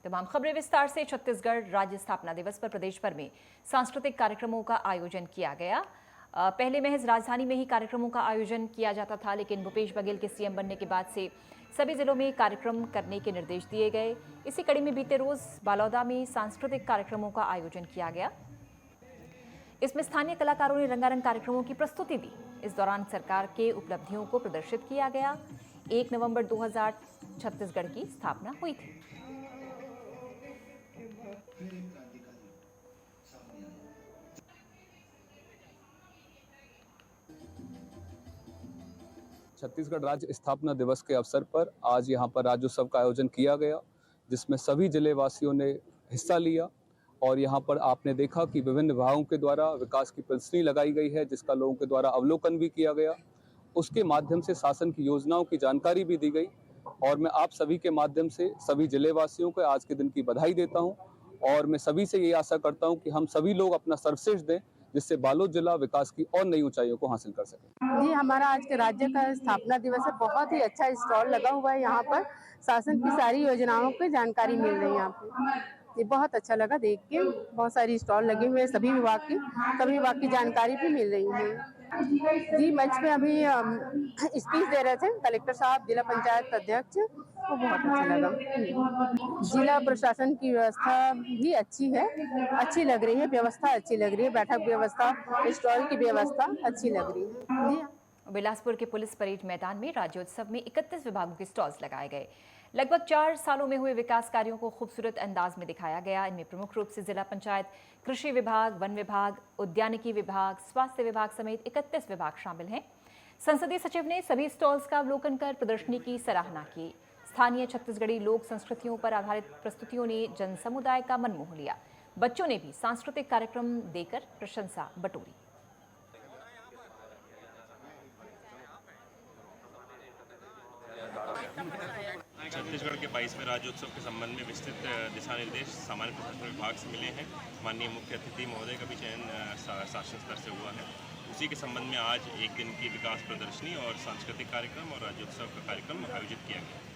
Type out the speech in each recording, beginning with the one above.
तमाम खबरें विस्तार से। छत्तीसगढ़ राज्य स्थापना दिवस पर प्रदेश भर में सांस्कृतिक कार्यक्रमों का आयोजन किया गया। पहले महज राजधानी में ही कार्यक्रमों का आयोजन किया जाता था, लेकिन भूपेश बघेल के सीएम बनने के बाद से सभी जिलों में कार्यक्रम करने के निर्देश दिए गए। इसी कड़ी में बीते रोज बालोदा में सांस्कृतिक कार्यक्रमों का आयोजन किया गया। इसमें स्थानीय कलाकारों ने रंगारंग कार्यक्रमों की प्रस्तुति दी। इस दौरान सरकार के उपलब्धियों को प्रदर्शित किया गया। 1 नवंबर 2000 छत्तीसगढ़ की स्थापना हुई थी। छत्तीसगढ़ राज्य स्थापना दिवस के अवसर पर आज यहाँ पर राज्योत्सव का आयोजन किया गया, जिसमें सभी जिले वासियों ने हिस्सा लिया। और यहाँ पर आपने देखा कि विभिन्न विभागों के द्वारा विकास की प्रदर्शनी लगाई गई है, जिसका लोगों के द्वारा अवलोकन भी किया गया। उसके माध्यम से शासन की योजनाओं की जानकारी भी दी गई। और मैं आप सभी के माध्यम से सभी जिले वासियों को आज के दिन की बधाई देता हूँ। और मैं सभी से ये आशा करता हूँ कि हम सभी लोग अपना सर्वश्रेष्ठ दें, जिससे बालोद जिला विकास की और नई ऊंचाइयों को हासिल कर सके। जी, हमारा आज के राज्य का स्थापना दिवस है। बहुत ही अच्छा स्टॉल लगा हुआ है। यहाँ पर शासन की सारी योजनाओं की जानकारी मिल रही है। यहाँ पे ये बहुत अच्छा लगा देख के। बहुत सारी स्टॉल लगे हुए हैं, सभी विभाग की जानकारी भी मिल रही है। जी, मंच पे अभी स्पीच दे रहे थे कलेक्टर साहब, जिला पंचायत अध्यक्ष, वो बहुत अच्छा लगा। जिला प्रशासन की व्यवस्था भी अच्छी है, अच्छी लग रही है। व्यवस्था अच्छी लग रही है, बैठक व्यवस्था, स्टॉल की व्यवस्था अच्छी लग रही है। जी, बिलासपुर के पुलिस परेड मैदान में राज्योत्सव में 31 विभागों के स्टॉल्स लगाए गए। लगभग 4 सालों में हुए विकास कार्यों को खूबसूरत अंदाज में दिखाया गया। इनमें प्रमुख रूप से जिला पंचायत, कृषि विभाग, वन विभाग, उद्यानिकी विभाग, स्वास्थ्य विभाग समेत 31 विभाग शामिल हैं। संसदीय सचिव ने सभी स्टॉल्स का अवलोकन कर प्रदर्शनी की सराहना की। स्थानीय छत्तीसगढ़ी लोक संस्कृतियों पर आधारित प्रस्तुतियों ने जन समुदाय का मन मोह लिया। बच्चों ने भी सांस्कृतिक कार्यक्रम देकर प्रशंसा बटोरी। छत्तीसगढ़ के 22वें राज्योत्सव के संबंध में विस्तृत दिशा निर्देश सामान्य प्रशासन विभाग से मिले हैं। माननीय मुख्य अतिथि महोदय का भी चयन शासन स्तर से हुआ है। उसी के संबंध में आज एक दिन की विकास प्रदर्शनी और सांस्कृतिक कार्यक्रम और राज्योत्सव का कार्यक्रम आयोजित किया गया।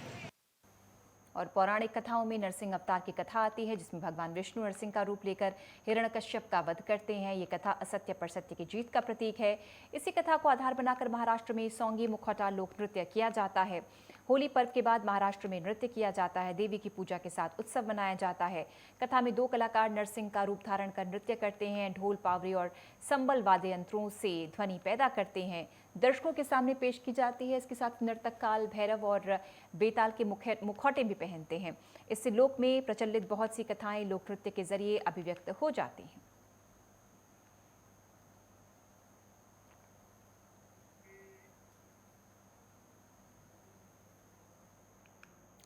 और पौराणिक कथाओं में नरसिंह अवतार की कथा आती है, जिसमें भगवान विष्णु नरसिंह का रूप लेकर हिरण्यकश्यप का वध करते हैं। ये कथा असत्य पर सत्य की जीत का प्रतीक है। इसी कथा को आधार बनाकर महाराष्ट्र में सोंगी मुखौटा लोक नृत्य किया जाता है। होली पर्व के बाद महाराष्ट्र में नृत्य किया जाता है। देवी की पूजा के साथ उत्सव मनाया जाता है। कथा में 2 कलाकार नरसिंह का रूप धारण कर नृत्य करते हैं। ढोल, पावरी और संबल वाद्य यंत्रों से ध्वनि पैदा करते हैं। दर्शकों के सामने पेश की जाती है। इसके साथ नर्तक काल, भैरव और बेताल के मुखौटे भी पहनते हैं। इससे लोक में प्रचलित बहुत सी कथाएं लोक नृत्य के जरिए अभिव्यक्त हो जाती हैं।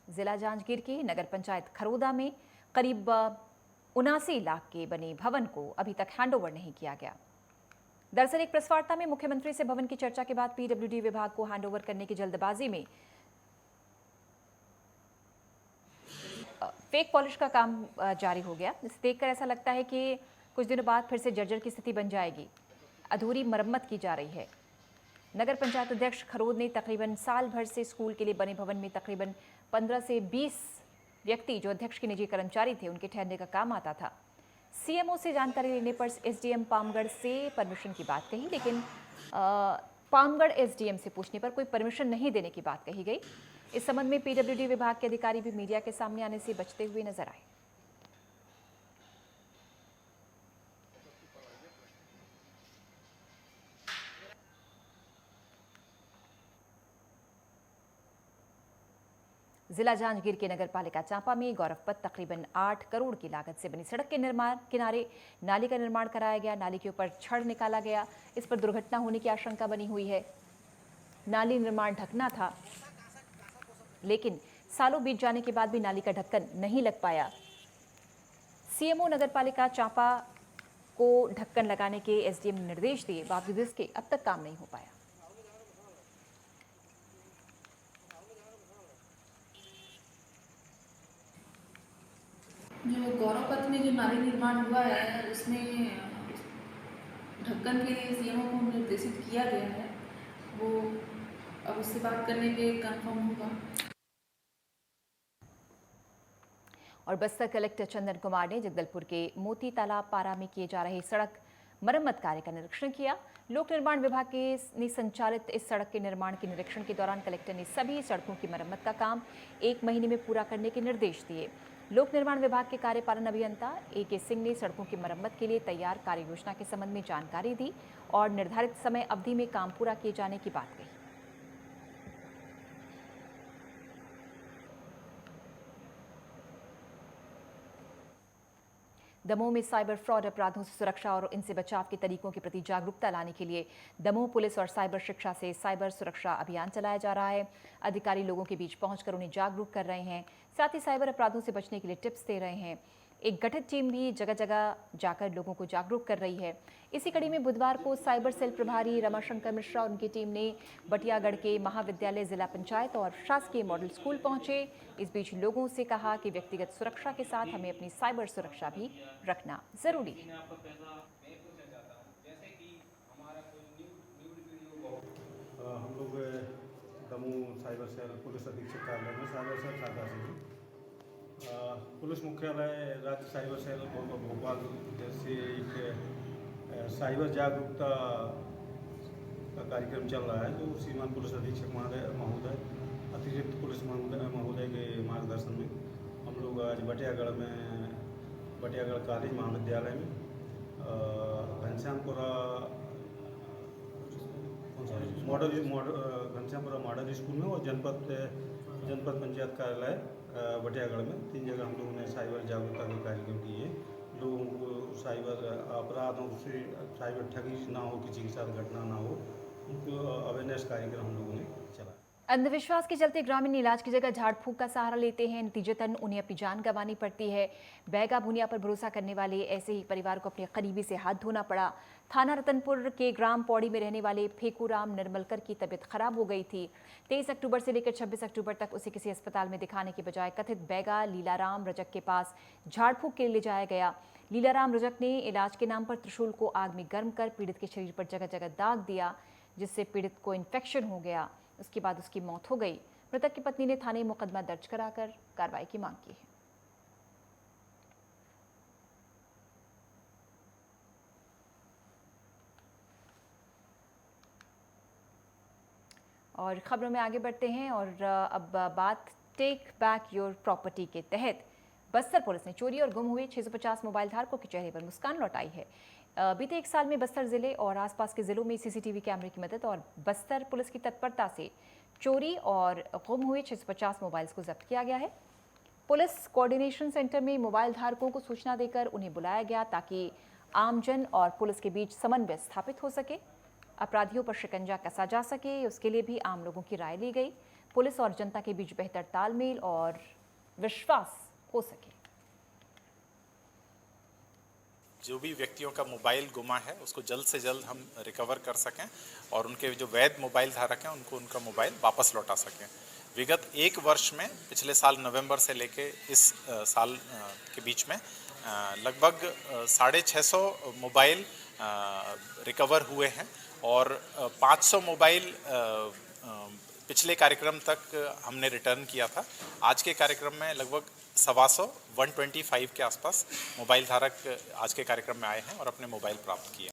जिला जांजगीर के नगर पंचायत खरोदा में करीब 79 लाख के बने भवन को अभी तक हैंडओवर नहीं किया गया। दरअसल एक प्रेस वार्ता में मुख्यमंत्री से भवन की चर्चा के बाद पीडब्ल्यूडी विभाग को हैंडओवर करने की जल्दबाजी में फेक पॉलिश का काम जारी हो गया। इसे देखकर ऐसा लगता है कि कुछ दिनों बाद फिर से जर्जर की स्थिति बन जाएगी। अधूरी मरम्मत की जा रही है। नगर पंचायत अध्यक्ष खरोद ने तकरीबन साल भर से स्कूल के लिए बने भवन में तकरीबन 15 से 20 व्यक्ति जो अध्यक्ष के निजी कर्मचारी थे, उनके ठहरने का काम आता था। सीएमओ से जानकारी लेने पर एसडीएम पामगढ़ से परमिशन की बात कही, लेकिन पामगढ़ एसडीएम से पूछने पर कोई परमिशन नहीं देने की बात कही गई। इस संबंध में पीडब्ल्यूडी विभाग के अधिकारी भी मीडिया के सामने आने से बचते हुए नजर आए। जिला जांजगीर के नगर पालिका चांपा में गौरव पथ तकरीबन 8 करोड़ की लागत से बनी सड़क के किनारे नाली का निर्माण कराया गया। नाली के ऊपर छड़ निकाला गया। इस पर दुर्घटना होने की आशंका बनी हुई है। नाली निर्माण ढकना था, लेकिन सालों बीत जाने के बाद भी नाली का ढक्कन नहीं लग पाया। सीएमओ नगर पालिका चांपा को ढक्कन लगाने के एसडीएम ने निर्देश दिए, बावजूद इसके अब तक काम नहीं हो पाया। जो गौरव पथ में जो नाली निर्माण हुआ है, उसमें ढक्कन के लिए सीएमओ को निर्देशित किया गया है। वो अब उससे बात करने पे कंफर्म होगा। और बस्तर कलेक्टर चंदन कुमार ने जगदलपुर के मोती तालाब पारा में किए जा रहे सड़क मरम्मत कार्य का निरीक्षण किया। लोक निर्माण विभाग ने संचालित इस सड़क के निर्माण के निरीक्षण के दौरान कलेक्टर ने सभी सड़कों की मरम्मत का काम 1 महीने में पूरा करने के निर्देश दिए। लोक निर्माण विभाग के कार्यपालन अभियंता AK सिंह ने सड़कों की मरम्मत के लिए तैयार कार्य योजना के संबंध में जानकारी दी और निर्धारित समय अवधि में काम पूरा किए जाने की बात कही। दमोह में साइबर फ्रॉड अपराधों से सुरक्षा और इनसे बचाव के तरीकों के प्रति जागरूकता लाने के लिए दमोह पुलिस और साइबर शिक्षा से साइबर सुरक्षा अभियान चलाया जा रहा है। अधिकारी लोगों के बीच पहुंचकर उन्हें जागरूक कर रहे हैं, साथ ही साइबर अपराधों से बचने के लिए टिप्स दे रहे हैं। एक गठित टीम भी जगह जगह जाकर लोगों को जागरूक कर रही है। इसी कड़ी में बुधवार को साइबर सेल प्रभारी रमाशंकर मिश्रा और उनकी टीम ने बटियागढ़ के महाविद्यालय, जिला पंचायत और शासकीय मॉडल स्कूल पहुंचे। इस बीच लोगों से कहा कि व्यक्तिगत सुरक्षा के साथ हमें अपनी साइबर सुरक्षा भी रखना जरूरी है। हम लोग दमोह साइबर सेल पुलिस अधीक्षक कार्यालय में साइबर सेल शाखा से पुलिस मुख्यालय राज्य साइबर सेल भोपाल से एक साइबर जागरूकता का कार्यक्रम चल रहा है, जो श्रीमान पुलिस अधीक्षक महोदय अतिरिक्त पुलिस महोदय के मार्गदर्शन में हम लोग आज बटियागढ़ कॉलेज महाविद्यालय में घनश्यामपुरा मॉडल स्कूल में और जनपद पंचायत कार्यालय बटियागढ़ में 3 जगह हम लोगों ने साइबर जागरूकता के कार्यक्रम किए। लोगों को साइबर अपराधों से, साइबर ठगी ना हो, किसी के साथ घटना ना हो, उनको अवेयरनेस कार्यक्रम हम लोगों ने चलाया। अंधविश्वास के चलते ग्रामीण इलाज की जगह झाड़ फूक का सहारा लेते हैं। नतीजतन उन्हें अपनी जान गंवानी पड़ती है। बैगा भुनिया पर भरोसा करने वाले ऐसे ही परिवार को अपने करीबी से हाथ धोना पड़ा। थाना रतनपुर के ग्राम पौड़ी में रहने वाले फेकूराम निर्मलकर की तबीयत खराब हो गई थी। 23 अक्टूबर से लेकर 26 अक्टूबर तक उसे किसी अस्पताल में दिखाने के बजाय कथित बैगा लीलाराम रजक के पास झाड़ फूक के लिए ले जाया गया। लीलाराम रजक ने इलाज के नाम पर त्रिशूल को आग में गर्म कर पीड़ित के शरीर पर जगह जगह दाग दिया, जिससे पीड़ित को इन्फेक्शन हो गया। उसके बाद उसकी मौत हो गई। मृतक की पत्नी ने थाने में मुकदमा दर्ज कराकर कार्रवाई की मांग की है। और खबरों में आगे बढ़ते हैं और अब बात टेक बैक योर प्रॉपर्टी के तहत बस्तर पुलिस ने चोरी और गुम हुए 650 मोबाइल धारकों के चेहरे पर मुस्कान लौटाई है। बीते 1 साल में बस्तर जिले और आसपास के जिलों में CCTV कैमरे की मदद और बस्तर पुलिस की तत्परता से चोरी और गुम हुए 650 मोबाइल्स को जब्त किया गया है। पुलिस कोऑर्डिनेशन सेंटर में मोबाइल धारकों को सूचना देकर उन्हें बुलाया गया ताकि आमजन और पुलिस के बीच समन्वय स्थापित हो सके, अपराधियों पर शिकंजा कसा जा सके। उसके लिए भी आम लोगों की राय ली गई। पुलिस और जनता के बीच बेहतर तालमेल और विश्वास हो सके। जो भी व्यक्तियों का मोबाइल गुमा है उसको जल्द से जल्द हम रिकवर कर सकें और उनके जो वैध मोबाइल धारक हैं उनको उनका मोबाइल वापस लौटा सकें। विगत 1 वर्ष में पिछले साल नवंबर से लेके इस साल के बीच में लगभग 650 मोबाइल रिकवर हुए हैं और 500 मोबाइल पिछले कार्यक्रम तक हमने रिटर्न किया था। आज के कार्यक्रम में लगभग 125 के आसपास मोबाइल धारक आज के कार्यक्रम में आए हैं और अपने मोबाइल प्राप्त किए।